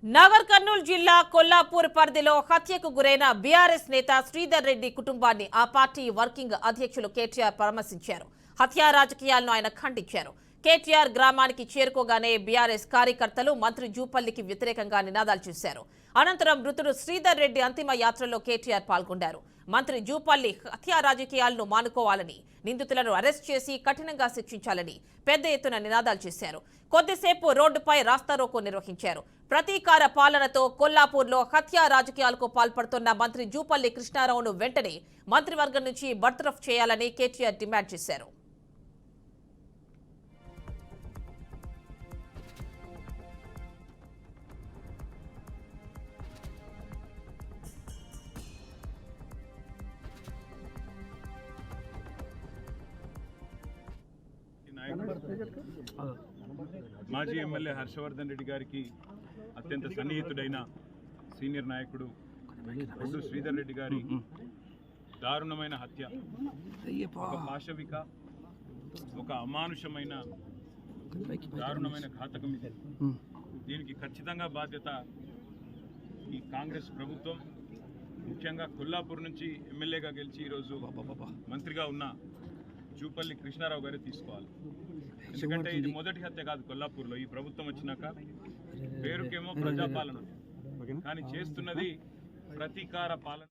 నగర్ కర్నూలు జిల్లా కొల్లాపూర్ పరిధిలో హత్యకు గురైన బీఆర్ఎస్ నేత శ్రీధర్ రెడ్డి కుటుంబాన్ని ఆ పార్టీ వర్కింగ్ అధ్యక్షులు కేటీఆర్ పరామర్శించారు. హత్యా రాజకీయాలను ఆయన ఖండించారు. కేటీఆర్ గ్రామానికి చేరుకోగానే బీఆర్ఎస్ కార్యకర్తలు మంత్రి జూపల్లికి వ్యతిరేకంగా నినాదాలు చేశారు. అనంతరం మృతుడు శ్రీధర్ రెడ్డి అంతిమ యాత్రలో కేటీఆర్ పాల్గొన్నారు. మంత్రి జూపల్లి హత్యా రాజకీయాలను మానుకోవాలని, నిందితులను అరెస్ట్ చేసి కఠినంగా శిక్షించాలని పెద్ద ఎత్తున నినాదాలు చేశారు. కొద్దిసేపు రోడ్డుపై రాస్తారోకో నిర్వహించారు. ప్రతీకార పాలనతో కొల్లాపూర్లో హత్యా రాజకీయాలకు పాల్పడుతున్న మంత్రి జూపల్లి కృష్ణారావును వెంటనే మంత్రివర్గం నుంచి బర్తరఫ్ చేయాలని కేటీఆర్ డిమాండ్ చేశారు. మాజీ ఎమ్మెల్యే హర్షవర్ధన్ రెడ్డి గారికి అత్యంత సన్నిహితుడైన సీనియర్ నాయకుడు బొడ్డు శ్రీధర్ రెడ్డి గారి దారుణమైన హత్య ఒక పాశవిక, ఒక అమానుషమైన దారుణమైన ఘాతకం ఇది. దీనికి ఖచ్చితంగా బాధ్యత ఈ కాంగ్రెస్ ప్రభుత్వం, ముఖ్యంగా కొల్లాపూర్ నుంచి ఎమ్మెల్యేగా గెలిచి ఈరోజు మంత్రిగా ఉన్న జూపల్లి కృష్ణారావు గారే తీసుకోవాలి. ఎందుకంటే ఇది మొదటి హత్య కాదు కొల్లాపూర్లో. ఈ ప్రభుత్వం వచ్చినాక పేరుకేమో ప్రజాపాలన, కానీ చేస్తున్నది ప్రతీకార పాలన.